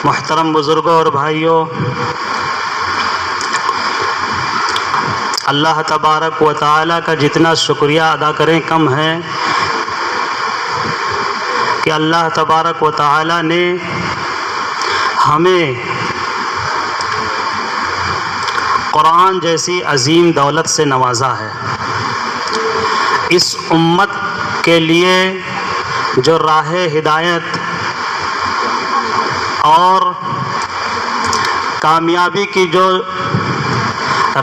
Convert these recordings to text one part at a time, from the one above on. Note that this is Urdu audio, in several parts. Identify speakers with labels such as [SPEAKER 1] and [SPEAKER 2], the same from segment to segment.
[SPEAKER 1] محترم بزرگوں اور بھائیوں، اللہ تبارک و تعالیٰ کا جتنا شکریہ ادا کریں کم ہے کہ اللہ تبارک و تعالیٰ نے ہمیں قرآن جیسی عظیم دولت سے نوازا ہے۔ اس امت کے لیے جو راہ ہدایت اور کامیابی کی جو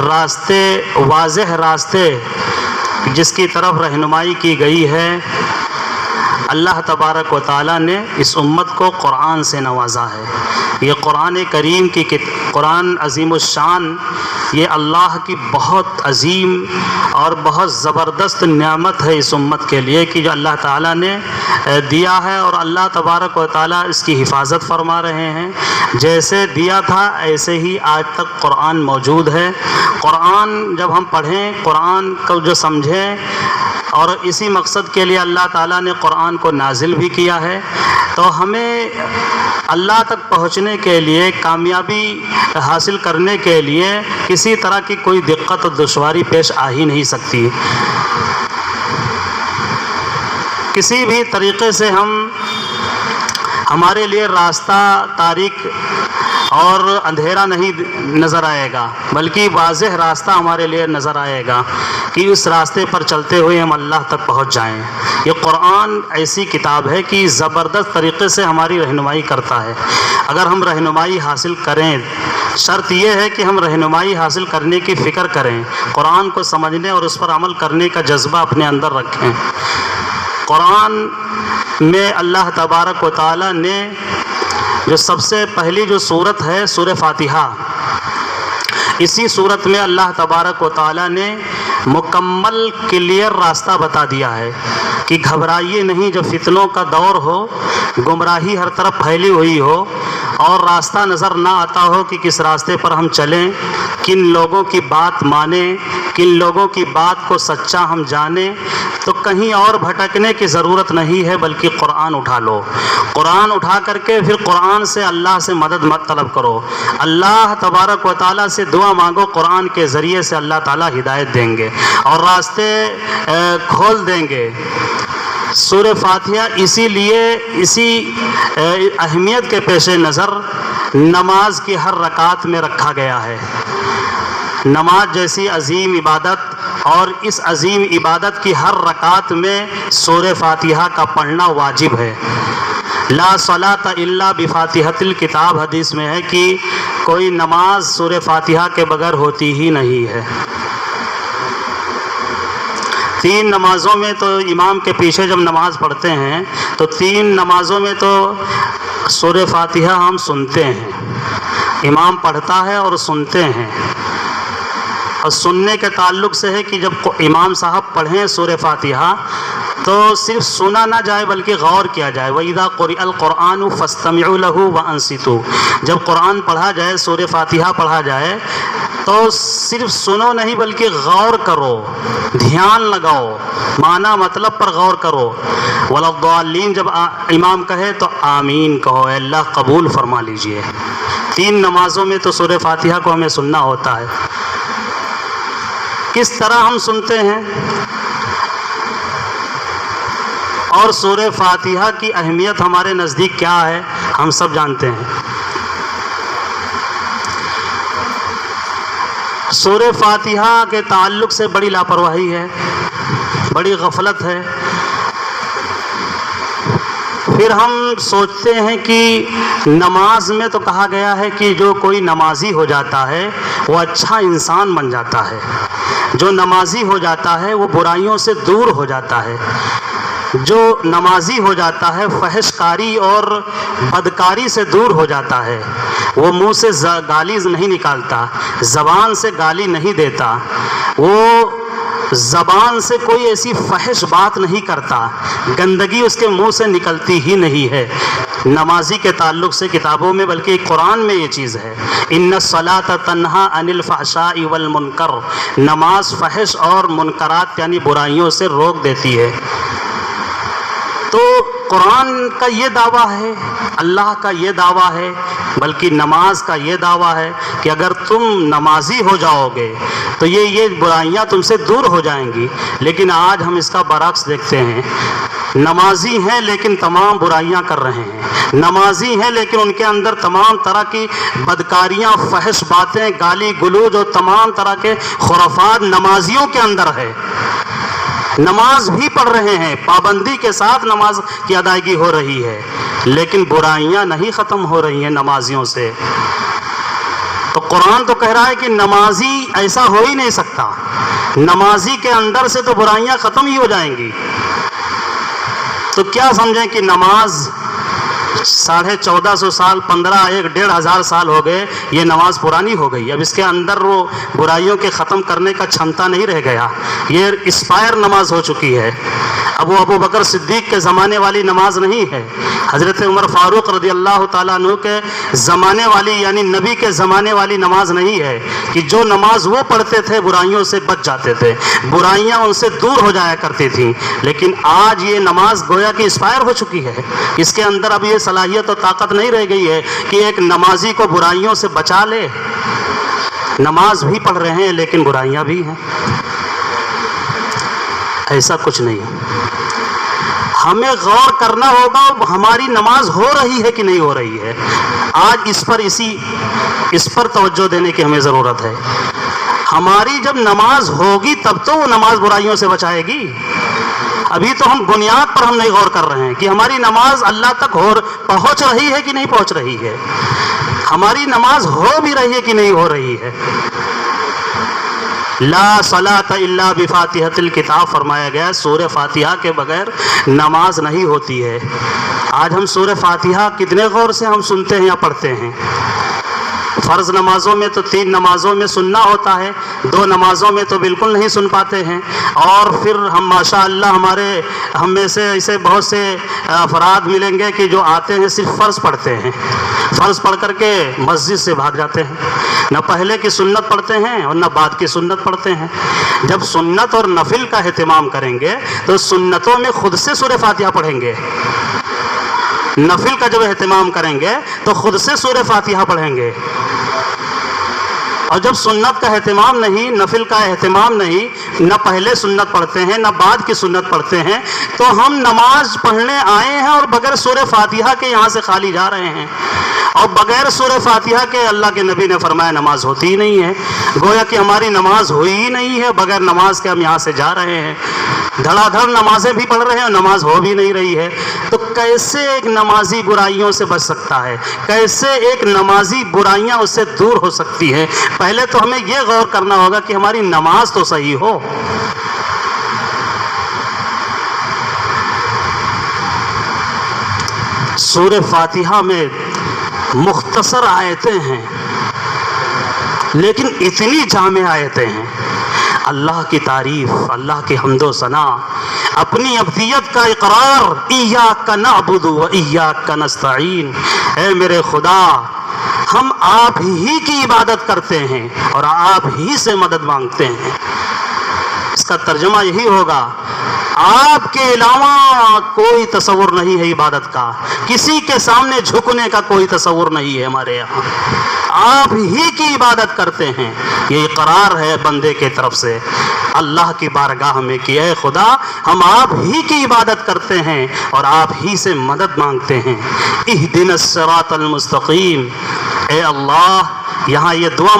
[SPEAKER 1] راستے، واضح راستے جس کی طرف رہنمائی کی گئی ہے، اللہ تبارک و تعالیٰ نے اس امت کو قرآن سے نوازا ہے۔ یہ قرآن کریم کی قرآن عظیم الشان، یہ اللہ کی بہت عظیم اور بہت زبردست نعمت ہے اس امت کے لیے کہ جو اللہ تعالیٰ نے دیا ہے، اور اللہ تبارک و تعالیٰ اس کی حفاظت فرما رہے ہیں۔ جیسے دیا تھا ایسے ہی آج تک قرآن موجود ہے۔ قرآن جب ہم پڑھیں، قرآن کو جو سمجھیں، اور اسی مقصد کے لیے اللہ تعالیٰ نے قرآن کو نازل بھی کیا ہے، تو ہمیں اللہ تک پہنچنے کے لیے، کامیابی حاصل کرنے کے لیے کسی طرح کی کوئی دقت اور دشواری پیش آ ہی نہیں سکتی۔ کسی بھی طریقے سے ہمارے لیے راستہ تاریک اور اندھیرا نہیں نظر آئے گا، بلکہ واضح راستہ ہمارے لیے نظر آئے گا کہ اس راستے پر چلتے ہوئے ہم اللہ تک پہنچ جائیں۔ یہ قرآن ایسی کتاب ہے کہ زبردست طریقے سے ہماری رہنمائی کرتا ہے۔ اگر ہم رہنمائی حاصل کریں، شرط یہ ہے کہ ہم رہنمائی حاصل کرنے کی فکر کریں، قرآن کو سمجھنے اور اس پر عمل کرنے کا جذبہ اپنے اندر رکھیں۔ قرآن میں اللہ تبارک و تعالیٰ نے جو سب سے پہلی جو سورت ہے سورہ فاتحہ، اسی سورت میں اللہ تبارک و تعالیٰ نے مکمل کلیئر راستہ بتا دیا ہے کہ گھبرائیے نہیں جب فتنوں کا دور ہو، گمراہی ہر طرف پھیلی ہوئی ہو اور راستہ نظر نہ آتا ہو کہ کس راستے پر ہم چلیں، کن لوگوں کی بات مانیں، کن لوگوں کی بات کو سچا ہم جانیں، تو کہیں اور بھٹکنے کی ضرورت نہیں ہے، بلکہ قرآن اٹھا لو۔ قرآن اٹھا کر کے پھر قرآن سے اللہ سے مدد مت طلب کرو، اللہ تبارک و تعالیٰ سے دعا مانگو، قرآن کے ذریعے سے اللہ تعالیٰ ہدایت دیں گے اور راستے کھول دیں گے۔ سورہ فاتحہ اسی لیے، اسی اہمیت کے پیش نظر نماز کی ہر رکعت میں رکھا گیا ہے۔ نماز جیسی عظیم عبادت، اور اس عظیم عبادت کی ہر رکعت میں سورہ فاتحہ کا پڑھنا واجب ہے۔ لا صلاۃ الا بفاتحۃ الکتاب، حدیث میں ہے کہ کوئی نماز سورہ فاتحہ کے بغیر ہوتی ہی نہیں ہے۔ 3 نمازوں میں تو امام کے پیچھے جب نماز پڑھتے ہیں تو 3 نمازوں میں تو سورہ فاتحہ ہم سنتے ہیں، امام پڑھتا ہے اور سنتے ہیں۔ اور سننے کے تعلق سے ہے کہ جب امام صاحب پڑھیں سورہ فاتحہ تو صرف سنا نہ جائے بلکہ غور کیا جائے۔ وَإِذَا قُرِئَ الْقُرْآنُ فَاسْتَمِعُوا لَهُ وَأَنصِتُوا، جب قرآن پڑھا جائے، سورہ فاتحہ پڑھا جائے تو صرف سنو نہیں بلکہ غور کرو، دھیان لگاؤ، معنی مطلب پر غور کرو۔ وَلَا الضَّالِّينَ، جب امام کہے تو آمین کہو، اے اللہ قبول فرما لیجئے۔ 3 نمازوں میں تو سورہ فاتحہ کو ہمیں سننا ہوتا ہے۔ کس طرح ہم سنتے ہیں اور سورہ فاتحہ کی اہمیت ہمارے نزدیک کیا ہے ہم سب جانتے ہیں۔ سورہ فاتحہ کے تعلق سے بڑی لاپرواہی ہے، بڑی غفلت ہے۔ پھر ہم سوچتے ہیں کہ نماز میں تو کہا گیا ہے کہ جو کوئی نمازی ہو جاتا ہے وہ اچھا انسان بن جاتا ہے، جو نمازی ہو جاتا ہے وہ برائیوں سے دور ہو جاتا ہے، جو نمازی ہو جاتا ہے فحش کاری اور بدکاری سے دور ہو جاتا ہے، وہ منہ سے گالی نہیں نکالتا، زبان سے گالی نہیں دیتا، وہ زبان سے کوئی ایسی فحش بات نہیں کرتا، گندگی اس کے منہ سے نکلتی ہی نہیں ہے نمازی کے تعلق سے کتابوں میں، بلکہ قرآن میں یہ چیز ہے۔ ان الصلاۃ تنہا عن الفحشاء والمنکر، نماز فحش اور منکرات یعنی برائیوں سے روک دیتی ہے۔ تو قرآن کا یہ دعویٰ ہے، اللہ کا یہ دعویٰ ہے، بلکہ نماز کا یہ دعویٰ ہے کہ اگر تم نمازی ہو جاؤ گے تو یہ برائیاں تم سے دور ہو جائیں گی۔ لیکن آج ہم اس کا برعکس دیکھتے ہیں، نمازی ہیں لیکن تمام برائیاں کر رہے ہیں، نمازی ہیں لیکن ان کے اندر تمام طرح کی بدکاریاں، فحش باتیں، گالی گلوچ اور تمام طرح کے خرافات نمازیوں کے اندر ہے۔ نماز بھی پڑھ رہے ہیں، پابندی کے ساتھ نماز کی ادائیگی ہو رہی ہے، لیکن برائیاں نہیں ختم ہو رہی ہیں نمازیوں سے۔ تو قرآن تو کہہ رہا ہے کہ نمازی ایسا ہو ہی نہیں سکتا، نمازی کے اندر سے تو برائیاں ختم ہی ہو جائیں گی۔ تو کیا سمجھیں کہ نماز 1450 سال، 1,500 سال ہو گئے، یہ نماز پرانی ہو گئی، اب اس کے اندر وہ برائیوں کے ختم کرنے کا چھمتا نہیں رہ گیا، یہ اسپائر نماز ہو چکی ہے۔ اب وہ ابو بکر صدیق کے زمانے والی نماز نہیں ہے، حضرت عمر فاروق رضی اللہ تعالیٰ عنہ کے زمانے والی، یعنی نبی کے زمانے والی نماز نہیں ہے کہ جو نماز وہ پڑھتے تھے برائیوں سے بچ جاتے تھے، برائیاں ان سے دور ہو جایا کرتی تھیں۔ لیکن آج یہ نماز گویا کہ اسپائر ہو چکی ہے، اس کے اندر اب یہ صلاحیت اور طاقت نہیں رہ گئی ہے کہ ایک نمازی کو برائیوں سے بچا لے۔ نماز بھی پڑھ رہے ہیں لیکن برائیاں بھی ہیں، ایسا کچھ نہیں۔ ہمیں غور کرنا ہوگا ہماری نماز ہو رہی ہے کہ نہیں ہو رہی ہے۔ آج اس پر توجہ دینے کی ہمیں ضرورت ہے۔ ہماری جب نماز ہوگی تب تو وہ نماز برائیوں سے بچائے گی۔ ابھی تو ہم بنیاد پر نہیں غور کر رہے ہیں کہ ہماری نماز اللہ تک پہنچ رہی ہے کہ نہیں پہنچ رہی ہے، ہماری نماز ہو بھی رہی ہے کہ نہیں ہو رہی ہے۔ لا صلاۃ الا بفاتحۃ الکتاب فرمایا گیا، سورہ فاتحہ کے بغیر نماز نہیں ہوتی ہے۔ آج ہم سورہ فاتحہ کتنے غور سے ہم سنتے ہیں یا پڑھتے ہیں؟ فرض نمازوں میں تو 3 نمازوں میں سننا ہوتا ہے، 2 نمازوں میں تو بالکل نہیں سن پاتے ہیں، اور پھر ہم ماشاءاللہ ہم میں سے ایسے بہت سے افراد ملیں گے کہ جو آتے ہیں صرف فرض پڑھتے ہیں، فرض پڑھ کر کے مسجد سے بھاگ جاتے ہیں، نہ پہلے کی سنت پڑھتے ہیں اور نہ بعد کی سنت پڑھتے ہیں۔ جب سنت اور نفل کا اہتمام کریں گے تو سنتوں میں خود سے سورہ فاتحہ پڑھیں گے، نفل کا جب اہتمام کریں گے تو خود سے سورہ فاتحہ پڑھیں گے۔ اور جب سنت کا اہتمام نہیں، نفل کا اہتمام نہیں، نہ پہلے سنت پڑھتے ہیں نہ بعد کی سنت پڑھتے ہیں، تو ہم نماز پڑھنے آئے ہیں اور بغیر سورہ فاتحہ کے یہاں سے خالی جا رہے ہیں، اور بغیر سورہ فاتحہ کے اللہ کے نبی نے فرمایا نماز ہوتی ہی نہیں ہے۔ گویا کہ ہماری نماز ہوئی ہی نہیں ہے، بغیر نماز کے ہم یہاں سے جا رہے ہیں، دھڑا دھڑ نمازیں بھی پڑھ رہے ہیں اور نماز ہو بھی نہیں رہی ہے۔ تو کیسے ایک نمازی برائیوں سے بچ سکتا ہے؟ کیسے ایک نمازی برائیاں اس سے دور ہو سکتی ہے؟ پہلے تو ہمیں یہ غور کرنا ہوگا کہ ہماری نماز تو صحیح ہو۔ سورہ فاتحہ میں مختصر آیتیں ہیں لیکن اتنی جامع آیتیں ہیں، اللہ کی تعریف، اللہ کی حمد و ثنا، اپنی ابدیت کا اقرار، ایاک نعبد و ایاک نستعین، اے میرے خدا ہم آپ ہی کی عبادت کرتے ہیں اور آپ ہی سے مدد مانگتے ہیں۔ اس کا ترجمہ یہی ہوگا، آپ کے علاوہ کوئی تصور نہیں ہے عبادت کا، کسی کے سامنے جھکنے کا کوئی تصور نہیں ہے ہمارے یہاں، آپ ہی کی عبادت کرتے ہیں۔ یہ اقرار ہے بندے کے طرف سے اللہ کی بارگاہ میں کہ اے خدا ہم آپ ہی کی عبادت کرتے ہیں اور آپ ہی سے مدد مانگتے ہیں۔ اہدنا الصراط المستقیم، اے اللہ، یہاں یہ دعا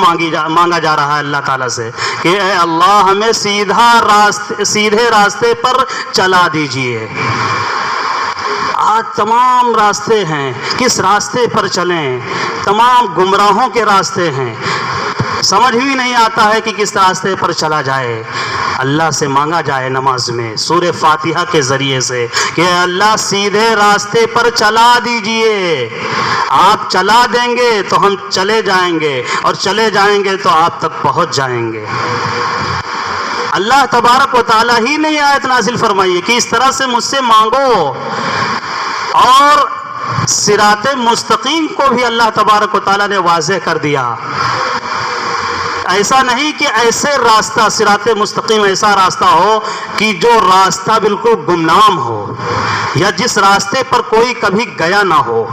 [SPEAKER 1] مانگا جا رہا ہے اللہ تعالیٰ سے کہ اے اللہ ہمیں سیدھے راستے پر چلا دیجئے۔ آج تمام راستے ہیں، کس راستے پر چلیں؟ تمام گمراہوں کے راستے ہیں، سمجھ بھی نہیں آتا ہے کہ کس راستے پر چلا جائے۔ اللہ سے مانگا جائے نماز میں سورہ فاتحہ کے ذریعے سے کہ اللہ سیدھے راستے پر چلا دیجئے، آپ چلا دیں گے تو ہم چلے جائیں گے اور چلے جائیں گے تو آپ تک پہنچ جائیں گے۔ اللہ تبارک و تعالیٰ ہی نے یہ آیت نازل فرمائی ہے کہ اس طرح سے مجھ سے مانگو، اور صراط مستقیم کو بھی اللہ تبارک و تعالیٰ نے واضح کر دیا ایسا نہیں کہ ایسے راستہ صراط مستقیم ایسا راستہ ہو کہ جو راستہ بالکل گمنام ہو، یا جس راستے پر کوئی کبھی گیا نہ ہو،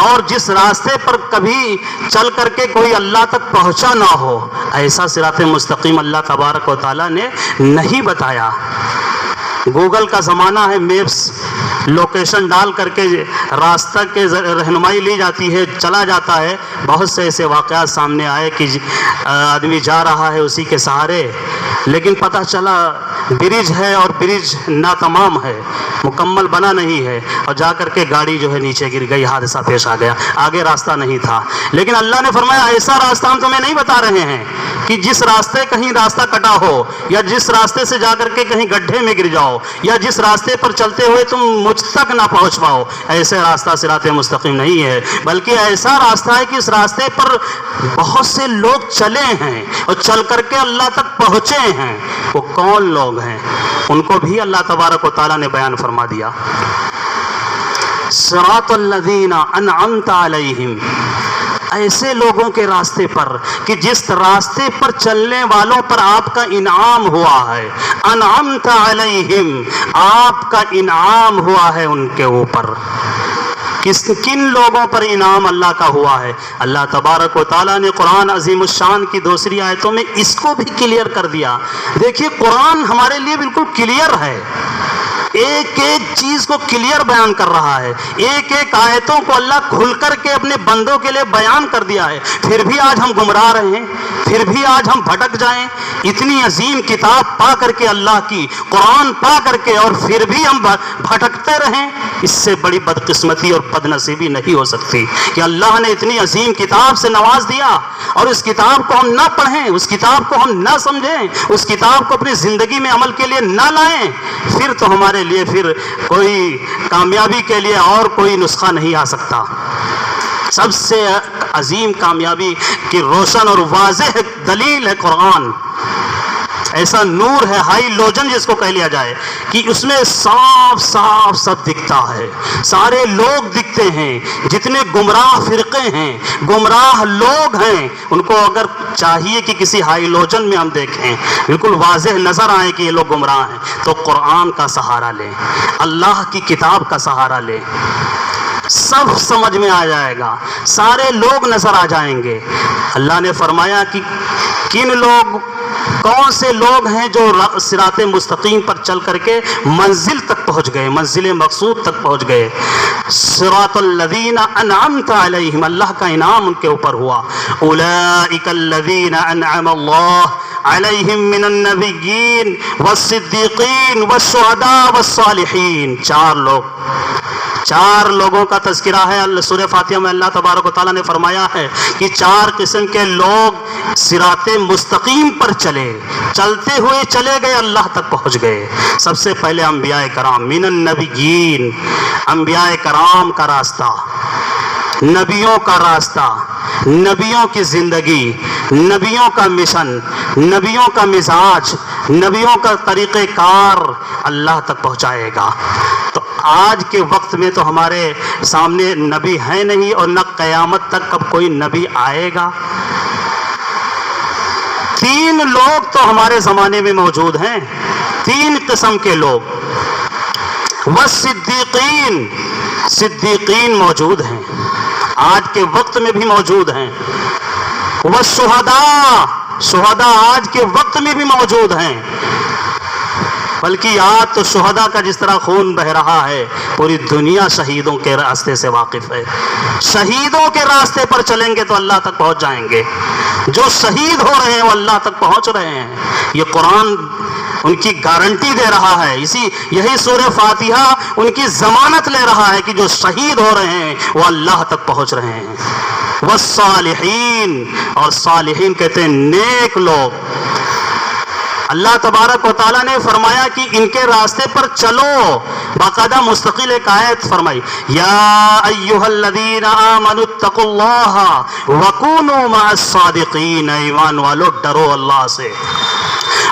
[SPEAKER 1] اور جس راستے پر کبھی چل کر کے کوئی اللہ تک پہنچا نہ ہو، ایسا صراط مستقیم اللہ تبارک و تعالیٰ نے نہیں بتایا۔ گوگل کا زمانہ ہے، میپس لوکیشن ڈال کر کے راستہ کے رہنمائی لی جاتی ہے، چلا جاتا ہے۔ بہت سے ایسے واقعات سامنے آئے کہ آدمی جا رہا ہے اسی کے سہارے، لیکن پتہ چلا برج ہے اور برج ناتمام ہے، مکمل بنا نہیں ہے، اور جا کر کے گاڑی جو ہے نیچے گر گئی، حادثہ پیش آ گیا، آگے راستہ نہیں تھا۔ لیکن اللہ نے فرمایا ایسا راستہ ہم تمہیں نہیں بتا رہے ہیں کہ جس راستے کہیں راستہ کٹا ہو، یا جس راستے سے جا کر کے کہیں گڈھے میں گر جاؤ، یا جس راستے پر چلتے ہوئے تم مجھ تک نہ پہنچ پاؤ، ایسے راستہ صراط مستقیم نہیں ہے، بلکہ ایسا راستہ ہے کہ اس راستے پر بہت سے لوگ چلے ہیں اور چل کر کے اللہ تک پہنچے ہیں۔ وہ کون لوگ ہیں ان کو بھی اللہ تبارک و تعالیٰ نے بیان فرما دیا۔ صراط الذین انعمت علیہم، ایسے لوگوں کے راستے پر کہ جس راستے پر چلنے والوں پر آپ کا انعام ہوا ہے، انعمت علیہم، آپ کا انعام ہوا ہے ان کے اوپر۔ کن لوگوں پر انعام اللہ کا ہوا ہے؟ اللہ تبارک و تعالیٰ نے قرآن عظیم الشان کی دوسری آیتوں میں اس کو بھی کلیئر کر دیا۔ دیکھیے قرآن ہمارے لیے بالکل کلیئر ہے، ایک ایک چیز کو کلیئر بیان کر رہا ہے، ایک ایک آیتوں کو اللہ کھل کر کے اپنے بندوں کے لیے بیان کر دیا ہے۔ پھر بھی آج ہم گمراہ رہے ہیں، پھر بھی آج ہم بھٹک جائیں، اتنی عظیم کتاب پا کر کے اللہ کی قرآن پا کر کے، اور پھر بھی ہم بھٹکتے رہیں، اس سے بڑی بدقسمتی اور بد نصیبی نہیں ہو سکتی کہ اللہ نے اتنی عظیم کتاب سے نواز دیا اور اس کتاب کو ہم نہ پڑھیں، اس کتاب کو ہم نہ سمجھیں، اس کتاب کو اپنی زندگی میں عمل کے لیے نہ لائیں، پھر تو ہمارے لیے پھر کوئی کامیابی کے لیے اور کوئی نسخہ نہیں آ سکتا۔ سب سے عظیم کامیابی کی روشن اور واضح دلیل ہے قرآن، ایسا نور ہے، ہائی لوجن جس کو کہہ لیا جائے، کہ اس میں صاف صاف سب دکھتا ہے، سارے لوگ دکھتے ہیں، جتنے گمراہ فرقے ہیں، گمراہ لوگ ہیں، ان کو اگر چاہیے کہ کسی ہائی لوجن میں ہم دیکھیں، بالکل واضح نظر آئے کہ یہ لوگ گمراہ ہیں، تو قرآن کا سہارا لیں، اللہ کی کتاب کا سہارا لیں، سب سمجھ میں آ جائے گا، سارے لوگ نظر آ جائیں گے۔ اللہ نے فرمایا کہ کن لوگ، کون سے لوگ ہیں جو صراط مستقیم پر چل کر کے منزل تک پہنچ گئے، منزل مقصود تک پہنچ گئے۔ صراط الذین انعمت علیہم، اللہ کا انعام ان کے اوپر ہوا۔ اولئک الذین انعم اللہ علیہم من النبیین والصدیقین والشہداء والصالحین۔ چار لوگوں کا تذکرہ ہے سورہ فاتحہ میں۔ اللہ تبارک و تعالیٰ نے فرمایا ہے کہ چار قسم کے لوگ صراط مستقیم پر چلے، چلتے ہوئے چلے گئے، اللہ تک پہنچ گئے۔ سب سے پہلے انبیاء کرام، من النبیین، انبیاء کرام کا راستہ، نبیوں کا راستہ، نبیوں کی زندگی، نبیوں کا مشن، نبیوں کا مزاج، نبیوں کا طریقہ کار اللہ تک پہنچائے گا۔ تو آج کے وقت میں تو ہمارے سامنے نبی ہے نہیں، اور نہ قیامت تک کب کوئی نبی آئے گا۔ تین لوگ تو ہمارے زمانے میں موجود ہیں، تین قسم کے لوگ، والصدیقین، صدیقین موجود ہیں، آج کے وقت میں بھی موجود ہیں، والشہداء، شہداء آج کے وقت میں بھی موجود ہیں، بلکہ آج تو شہداء کا جس طرح خون بہ رہا ہے، پوری دنیا شہیدوں کے راستے سے واقف ہے۔ شہیدوں کے راستے پر چلیں گے تو اللہ تک پہنچ جائیں گے، جو شہید ہو رہے ہیں وہ اللہ تک پہنچ رہے ہیں، یہ قرآن ان کی گارنٹی دے رہا ہے۔ یہی سورہ فاتحہ ان کی ضمانت لے رہا ہے کہ جو شہید ہو رہے ہیں وہ اللہ تک پہنچ رہے ہیں۔ والصالحین، اور صالحین کہتے ہیں نیک لوگ۔ اللہ تبارک و تعالیٰ نے فرمایا کہ ان کے راستے پر چلو، باقاعدہ مستقل ایک آیت فرمائی، یا ایھا الذین آمنوا اتقوا اللہ وکونوا مع الصادقین، ایمان والو ڈرو اللہ سے،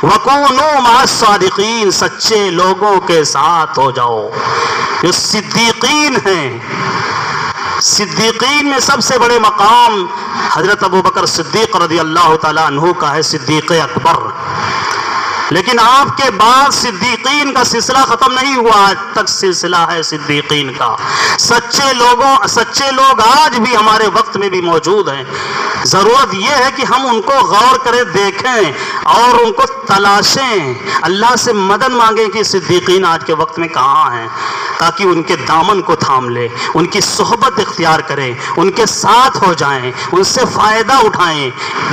[SPEAKER 1] وکونوا مع الصادقین، سچے لوگوں کے ساتھ ہو جاؤ۔ جو صدیقین ہیں، صدیقین میں سب سے بڑے مقام حضرت ابوبکر صدیق رضی اللہ تعالیٰ عنہ کا ہے، صدیق اکبر۔ لیکن آپ کے بعد صدیقین کا سلسلہ ختم نہیں ہوا، آج تک سلسلہ ہے صدیقین کا۔ سچے لوگ آج بھی ہمارے وقت میں بھی موجود ہیں۔ ضرورت یہ ہے کہ ہم ان کو غور کریں، دیکھیں اور ان کو تلاشیں، اللہ سے مدد مانگیں کہ صدیقین آج کے وقت میں کہاں ہیں، تاکہ ان کے دامن کو تھام لے، ان کی صحبت اختیار کریں، ان کے ساتھ ہو جائیں، ان سے فائدہ اٹھائیں،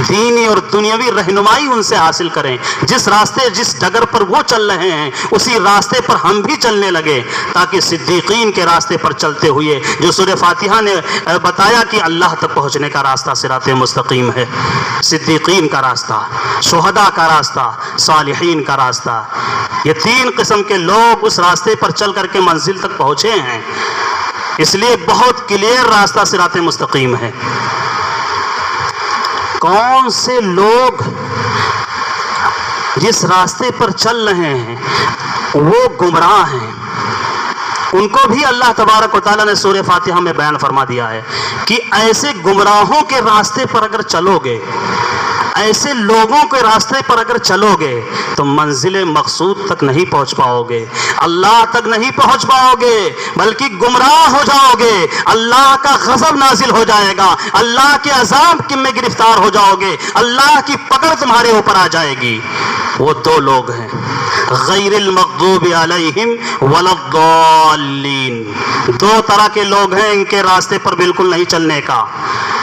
[SPEAKER 1] دینی اور دنیاوی رہنمائی ان سے حاصل کریں۔ جس راستے جس ڈگر پر وہ چل رہے ہیں اسی راستے پر ہم بھی چلنے لگے، تاکہ صدیقین کے راستے پر چلتے ہوئے جو سورہ فاتحہ نے بتایا کہ اللہ تک پہنچنے کا راستہ صراط مستقیم ہے، صدیقین کا راستہ، شہداء کا راستہ، صالحین کا راستہ، یہ تین قسم کے لوگ اس راستے پر چل کر کے منزل تک پہنچے ہیں۔ اس لیے بہت کلیئر راستہ صراط مستقیم ہے۔ کون سے لوگ جس راستے پر چل رہے ہیں وہ گمراہ ہیں، ان کو بھی اللہ تبارک و تعالیٰ نے سورہ فاتحہ میں بیان فرما دیا ہے کہ ایسے گمراہوں کے راستے پر اگر چلو گے، ایسے لوگوں کے راستے پر اگر چلو گے تو منزل مقصود تک نہیں پہنچ پاؤ گے، اللہ تک نہیں پہنچ پاؤ گے، بلکہ گمراہ ہو جاؤ گے، اللہ کا غضب نازل ہو جائے گا، اللہ کے عذاب میں گرفتار ہو جاؤ گے، اللہ کی پکڑ تمہارے اوپر آ جائے گی۔ وہ دو لوگ ہیں، غیر المغضوب علیہم ولا الضالین، دو طرح کے لوگ ہیں، ان کے راستے پر بالکل نہیں چلنے کا۔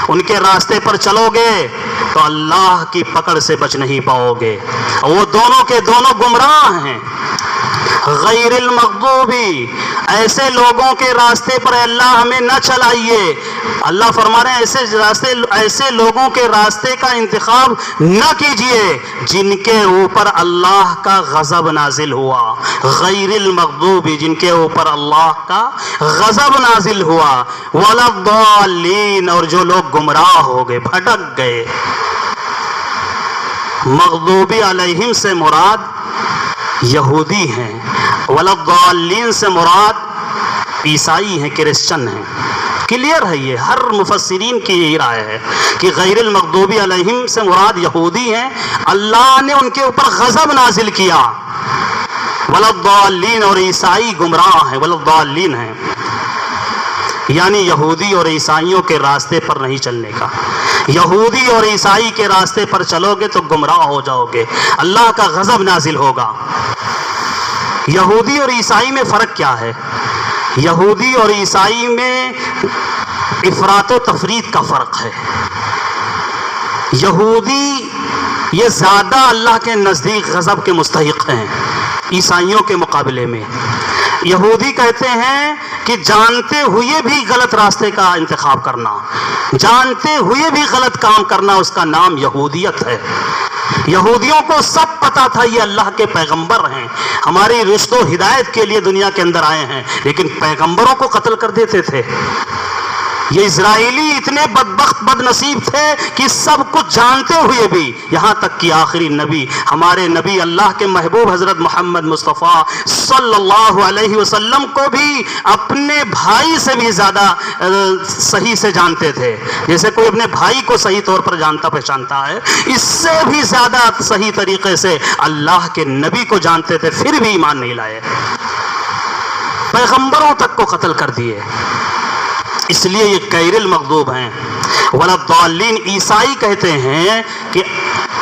[SPEAKER 1] ان کے راستے پر چلو گے تو اللہ کی پکڑ سے بچ نہیں پاؤ گے، وہ دونوں کے دونوں گمراہ ہیں۔ غیر المغضوبی، ایسے لوگوں کے راستے پر اللہ ہمیں نہ چلائیے، اللہ فرما رہے ہیں ایسے لوگوں کے راستے کا انتخاب نہ کیجئے جن کے اوپر اللہ کا غضب نازل ہوا، غیر المغضوبی، جن کے اوپر اللہ کا غضب نازل ہوا، ولا الضالین، اور جو لوگ گمراہ ہو گئے، بھٹک گئے۔ مغضوبی علیہم سے مراد یہودی ہیں، ولا الضالین سے مراد عیسائی ہیں، کرسچن ہیں۔ کلیئر ہے، یہ ہر مفسرین کی یہی رائے ہے کہ غیر المغضوبی علیہم سے مراد یہودی ہیں، اللہ نے ان کے اوپر غضب نازل کیا، ولا الضالین، اور عیسائی گمراہ ہیں، ولا الضالین ہیں، یعنی یہودی اور عیسائیوں کے راستے پر نہیں چلنے کا۔ یہودی اور عیسائی کے راستے پر چلو گے تو گمراہ ہو جاؤ گے، اللہ کا غضب نازل ہوگا۔ یہودی اور عیسائی میں فرق کیا ہے؟ یہودی اور عیسائی میں افراط و تفریط کا فرق ہے۔ یہودی یہ زیادہ اللہ کے نزدیک غضب کے مستحق ہیں عیسائیوں کے مقابلے میں۔ یہودی کہتے ہیں کہ جانتے ہوئے بھی غلط راستے کا انتخاب کرنا، جانتے ہوئے بھی غلط کام کرنا، اس کا نام یہودیت ہے۔ یہودیوں کو سب پتا تھا یہ اللہ کے پیغمبر ہیں، ہماری رشد و ہدایت کے لیے دنیا کے اندر آئے ہیں، لیکن پیغمبروں کو قتل کر دیتے تھے۔ یہ اسرائیلی اتنے بدبخت بد نصیب تھے کہ سب کچھ جانتے ہوئے بھی، یہاں تک کہ آخری نبی، ہمارے نبی اللہ کے محبوب حضرت محمد مصطفیٰ صلی اللہ علیہ وسلم کو بھی اپنے بھائی سے بھی زیادہ صحیح سے جانتے تھے۔ جیسے کوئی اپنے بھائی کو صحیح طور پر جانتا پہچانتا ہے، اس سے بھی زیادہ صحیح طریقے سے اللہ کے نبی کو جانتے تھے، پھر بھی ایمان نہیں لائے، پیغمبروں تک کو قتل کر دیے۔ اس لیے یہ غیر المغضوب ہیں۔ ولا الضالین، عیسائی کہتے ہیں کہ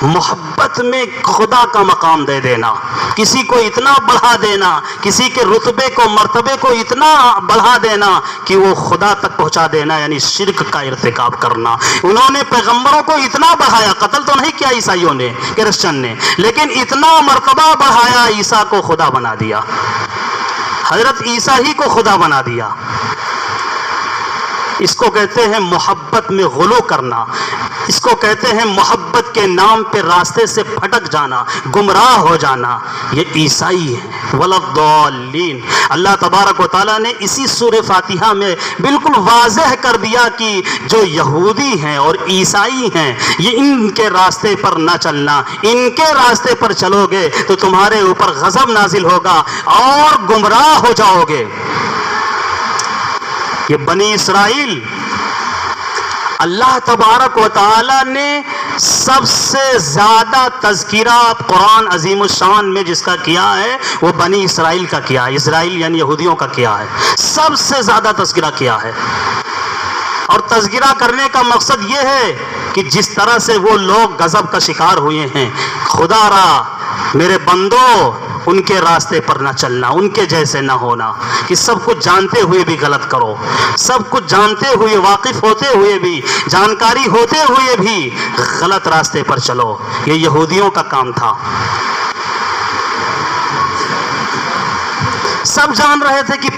[SPEAKER 1] محبت میں خدا کا مقام دے دینا، کسی کو اتنا بڑھا دینا، کسی کے رتبے کو مرتبے کو اتنا بڑھا دینا کہ وہ خدا تک پہنچا دینا، یعنی شرک کا ارتکاب کرنا۔ انہوں نے پیغمبروں کو اتنا بڑھایا، قتل تو نہیں کیا عیسائیوں نے، کرسچن نے، لیکن اتنا مرتبہ بڑھایا، عیسیٰ کو خدا بنا دیا، حضرت عیسیٰ ہی کو خدا بنا دیا۔ اس کو کہتے ہیں محبت میں غلو کرنا، اس کو کہتے ہیں محبت کے نام پہ راستے سے پھٹک جانا، گمراہ ہو جانا، یہ عیسائی ہیں۔ ولا الضالین، اللہ تبارک و تعالیٰ نے اسی سورہ فاتحہ میں بالکل واضح کر دیا کہ جو یہودی ہیں اور عیسائی ہیں، یہ ان کے راستے پر نہ چلنا، ان کے راستے پر چلو گے تو تمہارے اوپر غضب نازل ہوگا اور گمراہ ہو جاؤ گے۔ یہ بنی اسرائیل اللہ تبارک و تعالی نے سب سے زیادہ تذکرہ قرآن عظیم الشان میں جس کا کیا ہے وہ بنی اسرائیل کا کیا ہے، اسرائیل یعنی یہودیوں کا کیا ہے، سب سے زیادہ تذکرہ کیا ہے۔ اور تذکرہ کرنے کا مقصد یہ ہے کہ جس طرح سے وہ لوگ غضب کا شکار ہوئے ہیں، خدا را میرے بندو ان کے راستے پر نہ چلنا، ان کے جیسے نہ ہونا، کہ سب کچھ جانتے ہوئے بھی غلط کرو، سب کچھ جانتے ہوئے، واقف ہوتے ہوئے بھی، جانکاری ہوتے ہوئے بھی غلط راستے پر چلو۔ یہ یہودیوں کا کام تھا۔ سب جان رہے تھے کہ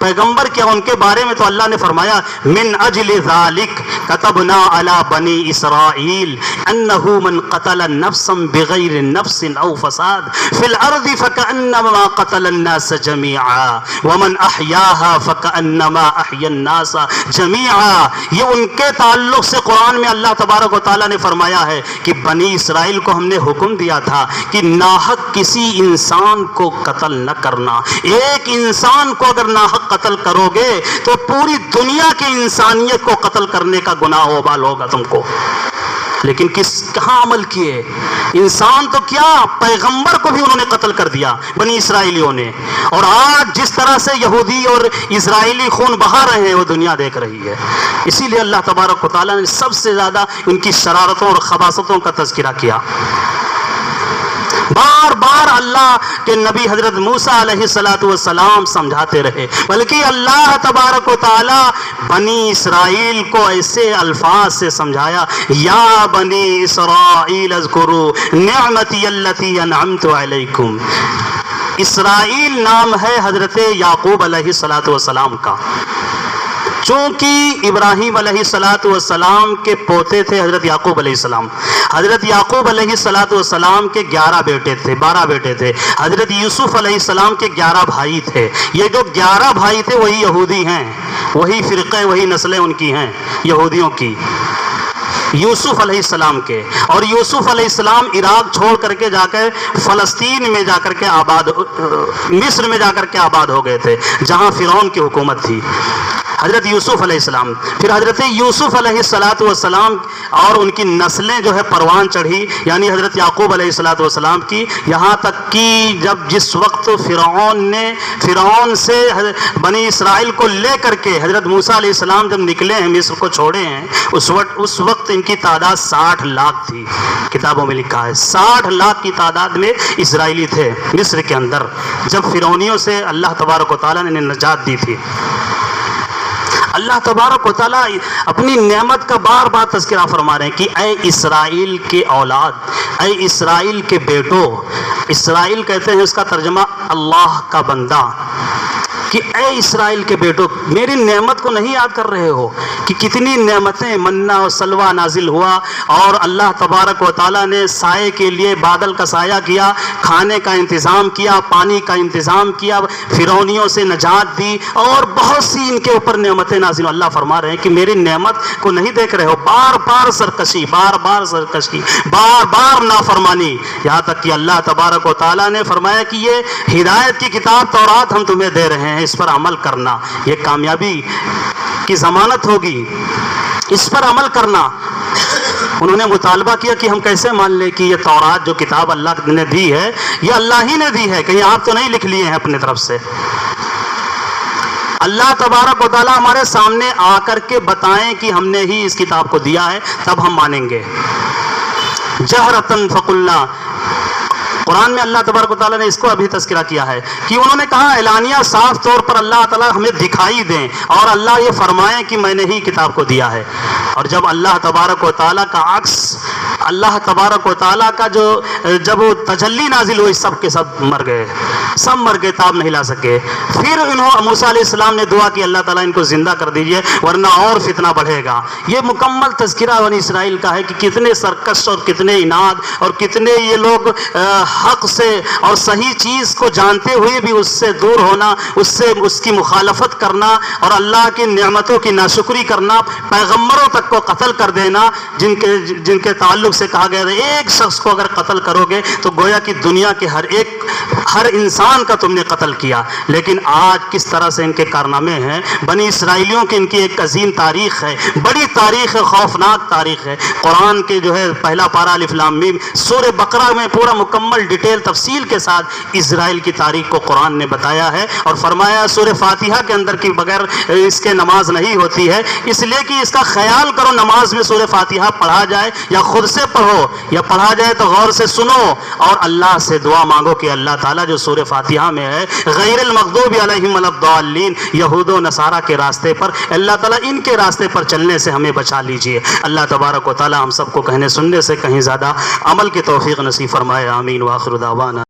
[SPEAKER 1] پیغمبر کیا، ان کے بارے میں تو اللہ نے فرمایا من اجل ذالک کتبنا علی بنی اسرائیل انہ من قتل نفسا بغیر نفس او فساد فی الارض فکأنما قتل الناس جميعا ومن احیاها فکأنما احیا الناس جميعا۔ یہ ان کے تعلق سے قرآن میں اللہ تبارک و تعالیٰ نے فرمایا ہے کہ بنی اسرائیل کو ہم نے حکم دیا تھا کہ ناحق کسی انسان کو قتل نہ کرنا۔ ایک انسان کو اگر ناحق قتل کرو گے تو پوری دنیا کی انسانیت کو قتل کرنے کا گناہ و وبال ہوگا تم کو۔ لیکن کہاں عمل کیے؟ انسان تو کیا، پیغمبر کو بھی انہوں نے قتل کر دیا بنی اسرائیلیوں نے۔ اور آج جس طرح سے یہودی اور اسرائیلی خون بہا رہے ہیں وہ دنیا دیکھ رہی ہے۔ اسی لیے اللہ تبارک و تعالیٰ نے سب سے زیادہ ان کی شرارتوں اور خباثتوں کا تذکرہ کیا۔ بار بار اللہ کے نبی حضرت موسیٰ علیہ السلام سمجھاتے رہے، بلکہ اللہ تبارک و تعالی بنی اسرائیل کو ایسے الفاظ سے سمجھایا، یا بنی اسرائیل اذکروا نعمتی التی انعمت علیکم۔ اسرائیل نام ہے حضرت یعقوب علیہ السلام کا، چونکہ ابراہیم علیہ السلام کے پوتے تھے حضرت یعقوب علیہ السلام۔ حضرت یعقوب علیہ السلام کے 12 بیٹے تھے۔ حضرت یوسف علیہ السلام کے 11 بھائی تھے۔ یہ جو 11 بھائی تھے وہی یہودی ہیں، وہی فرقے، وہی نسلیں ان کی ہیں یہودیوں کی، یوسف علیہ السلام کے۔ اور یوسف علیہ السلام عراق چھوڑ کر کے جا کر فلسطین میں جا کر کے مصر میں جا کر کے آباد ہو گئے تھے، جہاں فرعون کی حکومت تھی۔ حضرت یوسف علیہ السلام، پھر حضرت یوسف علیہ السلام اور ان کی نسلیں جو ہے پروان چڑھی، یعنی حضرت یعقوب علیہ السلام کی، یہاں تک کہ جس وقت فرعون سے بنی اسرائیل کو لے کر کے حضرت موسیٰ علیہ السلام جب نکلے ہیں، مصر کو چھوڑے ہیں، اس وقت ان کی تعداد 60 لاکھ تھی۔ کتابوں میں لکھا ہے 60 لاکھ کی تعداد میں اسرائیلی تھے مصر کے اندر، جب فرعونیوں سے اللہ تبارک و تعالیٰ نے نجات دی تھی۔ اللہ تبارک و تعالیٰ اپنی نعمت کا بار بار تذکرہ فرما رہے ہیں کہ اے اسرائیل کے اولاد، اے اسرائیل کے بیٹو۔ اسرائیل کہتے ہیں اس کا ترجمہ اللہ کا بندہ، کہ اے اسرائیل کے بیٹو میری نعمت کو نہیں یاد کر رہے ہو کہ کتنی نعمتیں، منہ و سلوہ نازل ہوا، اور اللہ تبارک و تعالیٰ نے سائے کے لیے بادل کا سایہ کیا، کھانے کا انتظام کیا، پانی کا انتظام کیا، فرعونیوں سے نجات دی، اور بہت سی ان کے اوپر نعمتیں نازل۔ اللہ فرما رہے ہیں کہ میری نعمت کو نہیں دیکھ رہے ہو، بار بار سرکشی، بار بار نافرمانی، یہاں تک کہ اللہ تبارک و تعالیٰ نے فرمایا کہ یہ ہدایت کی کتاب تورات ہم تمہیں دے رہے ہیں، اس پر عمل کرنا، یہ کامیابی کی ضمانت ہوگی، اس پر عمل کرنا۔ انہوں نے مطالبہ کیا کہ ہم کیسے مان لیں کہ یہ تورات جو کتاب اللہ نے دی ہے یہ اللہ ہی نے دی ہے، کہیں آپ تو نہیں لکھ لیے ہیں اپنے طرف سے۔ اللہ تبارک و تعالیٰ ہمارے سامنے آ کر کے بتائیں کہ ہم نے ہی اس کتاب کو دیا ہے، تب ہم مانیں گے۔ جہرتن فقلنا، قرآن میں اللہ تبارک و تعالیٰ نے اس کو ابھی تذکرہ کیا ہے کہ انہوں نے کہا اعلانیہ صاف طور پر اللہ تعالیٰ ہمیں دکھائی دیں، اور اللہ یہ فرمائیں کہ میں نے ہی کتاب کو دیا ہے۔ اور جب اللہ تبارک و تعالیٰ کا عکس، اللہ تبارک و تعالیٰ کا جب وہ تجلی نازل ہوئی، سب کے سب مر گئے، تاب نہیں لا سکے۔ پھر موسیٰ علیہ السلام نے دعا کی اللہ تعالیٰ ان کو زندہ کر دیجئے ورنہ اور فتنہ بڑھے گا۔ یہ مکمل تذکرہ بنی اسرائیل کا ہے کہ کتنے سرکش اور کتنے اناد اور کتنے یہ لوگ حق سے اور صحیح چیز کو جانتے ہوئے بھی اس سے دور ہونا، اس کی مخالفت کرنا اور اللہ کی نعمتوں کی ناشکری کرنا، پیغمبروں تک شخص کو قتل کر دینا جن کے تعلق سے کہا گیا ہے ایک شخص کو اگر قتل کرو گے تو گویا کہ دنیا کے ہر انسان کا تم نے قتل کیا. لیکن آج کس طرح سے ان کے کارنامے ہیں. بنی اسرائیلیوں کی ان کی ایک عظیم تاریخ ہے, بڑی تاریخ ہے, خوفناک تاریخ ہے. قرآن کے جو ہے پہلا پارہ الف لام میم سورہ بقرہ میں پورا مکمل ڈیٹیل تفصیل کے ساتھ اسرائیل کی تاریخ کو قرآن نے بتایا ہے اور فرمایا سورہ فاتحہ کے اندر کی بغیر اس کے نماز نہیں ہوتی ہے, اس لیے کہ اس کا خیال کرو نماز میں سورہ فاتحہ پڑھا جائے یا خود سے پڑھو یا پڑھا جائے تو غور سے سنو اور اللہ سے دعا مانگو کہ اللہ تعالیٰ جو سورہ فاتحہ میں ہے غیر المغضوب علیہم ولا الضالین یہود و نصارہ کے راستے پر, اللہ تعالیٰ ان کے راستے پر چلنے سے ہمیں بچا لیجئے. اللہ تبارک و تعالیٰ ہم سب کو کہنے سننے سے کہیں زیادہ عمل کی توفیق نصیب فرمائے. آمین. وآخر دعوانا